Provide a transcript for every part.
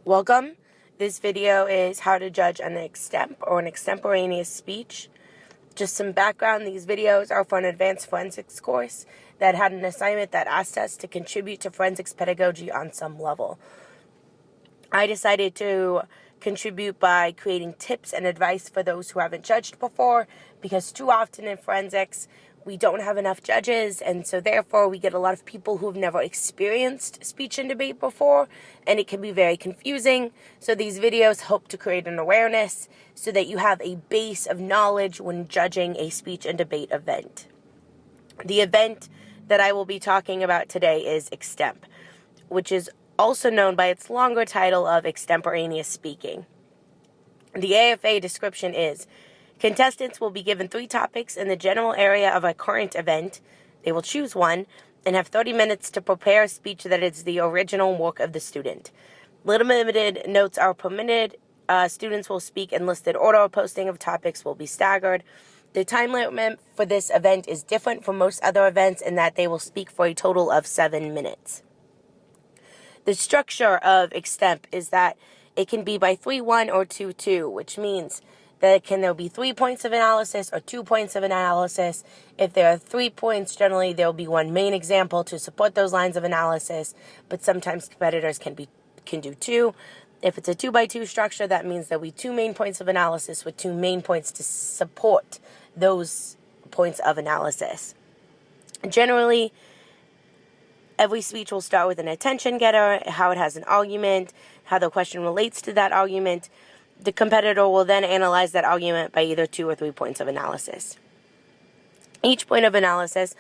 Welcome. This video is how to judge an extemp or an extemporaneous speech. Just some background, these videos are for an advanced forensics course that had an assignment that asked us to contribute to forensics pedagogy on some level. I decided to contribute by creating tips and advice for those who haven't judged before, because too often in forensics we don't have enough judges, and so therefore we get a lot of people who've never experienced speech and debate before, and it can be very confusing. So these videos hope to create an awareness so that you have a base of knowledge when judging a speech and debate event. The event that I will be talking about today is Extemp, which is also known by its longer title of extemporaneous speaking. The AFA description is: contestants will be given 3 topics in the general area of a current event. They will choose one and have 30 minutes to prepare a speech that is the original work of the student. Limited notes are permitted. Students will speak in listed order. Posting of topics will be staggered. The time limit for this event is different from most other events in that they will speak for a total of 7 minutes. The structure of Extemp is that it can be by 3-1 or 2-2, which means that there will be 3 points of analysis or 2 points of analysis. If there are 3 points, generally there will be one main example to support those lines of analysis, but sometimes competitors can do 2. If it's a 2-by-2 structure, that means there will be 2 main points of analysis with 2 main points to support those points of analysis. Generally, every speech will start with an attention getter, how it has an argument, how the question relates to that argument. The competitor will then analyze that argument by either 2 or 3 points of analysis. Each point of analysis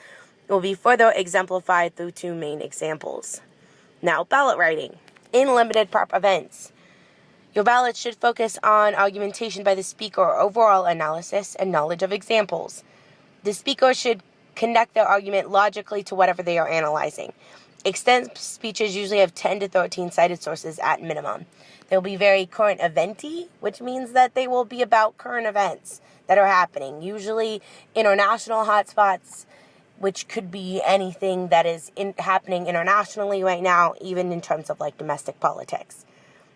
will be further exemplified through 2 main examples. Now, ballot writing. In limited prep events, your ballot should focus on argumentation by the speaker or overall analysis and knowledge of examples. The speaker should connect their argument logically to whatever they are analyzing. Extemp speeches usually have 10 to 13 cited sources at minimum. They'll be very current eventy, which means that they will be about current events that are happening, usually international hotspots, which could be anything that is happening internationally right now, even in terms of like domestic politics.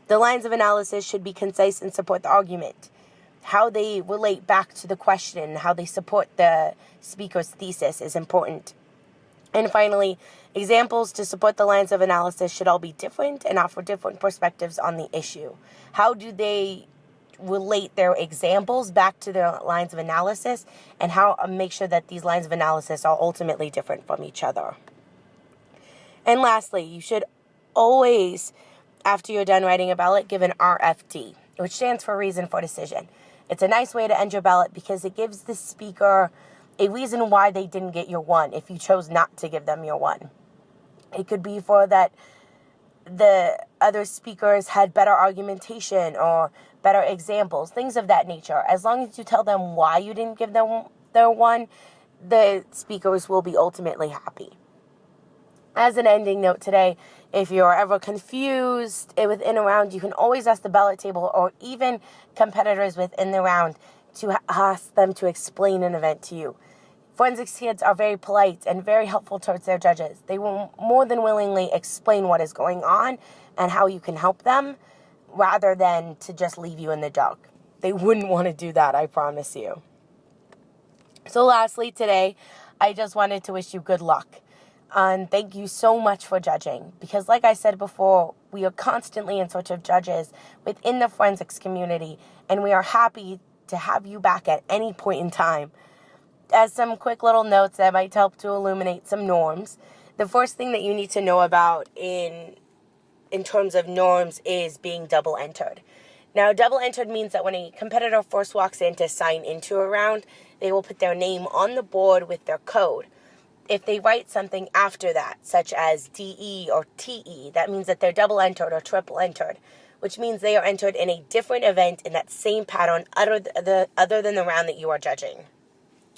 The lines of analysis should be concise and support the argument. How they relate back to the question, how they support the speaker's thesis is important. And finally, examples to support the lines of analysis should all be different and offer different perspectives on the issue. How do they relate their examples back to their lines of analysis, and how make sure that these lines of analysis are ultimately different from each other. And lastly, you should always, after you're done writing a ballot, give an RFD, which stands for reason for decision. It's a nice way to end your ballot because it gives the speaker a reason why they didn't get your 1 if you chose not to give them your 1. It could be for that the other speakers had better argumentation or better examples, things of that nature. As long as you tell them why you didn't give them their 1, the speakers will be ultimately happy. As an ending note today, if you're ever confused within a round, you can always ask the ballot table or even competitors within the round to ask them to explain an event to you. Forensics kids are very polite and very helpful towards their judges. They will more than willingly explain what is going on and how you can help them, rather than to just leave you in the dark. They wouldn't want to do that, I promise you. So lastly today, I just wanted to wish you good luck. And thank you so much for judging, because like I said before, we are constantly in search of judges within the forensics community, and we are happy to have you back at any point in time. As some quick little notes that might help to illuminate some norms, the first thing that you need to know about in terms of norms is being double entered. Now, double entered means that when a competitor first walks in to sign into a round, they will put their name on the board with their code. If they write something after that, such as DE or TE, that means that they're double entered or triple entered, which means they are entered in a different event in that same pattern other than the round that you are judging.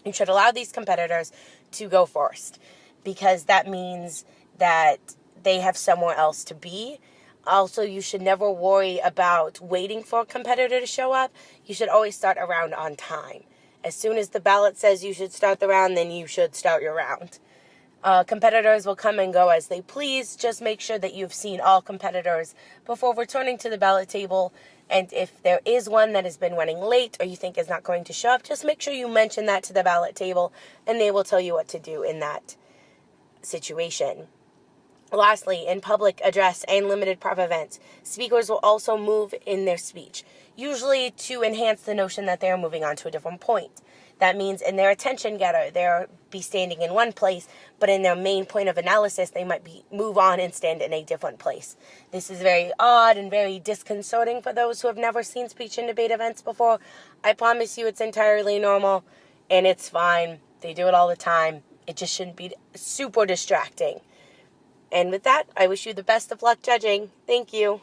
You should allow these competitors to go first, because that means that they have somewhere else to be. Also, you should never worry about waiting for a competitor to show up. You should always start a round on time. As soon as the ballot says you should start the round, then you should start your round. Competitors will come and go as they please. Just make sure that you've seen all competitors before returning to the ballot table. And if there is one that has been running late or you think is not going to show up, just make sure you mention that to the ballot table and they will tell you what to do in that situation. Lastly, in public address and limited prep events, speakers will also move in their speech, usually to enhance the notion that they are moving on to a different point. That means in their attention getter, they'll be standing in one place, but in their main point of analysis, they might move on and stand in a different place. This is very odd and very disconcerting for those who have never seen speech and debate events before. I promise you it's entirely normal, and it's fine. They do it all the time. It just shouldn't be super distracting. And with that, I wish you the best of luck judging. Thank you.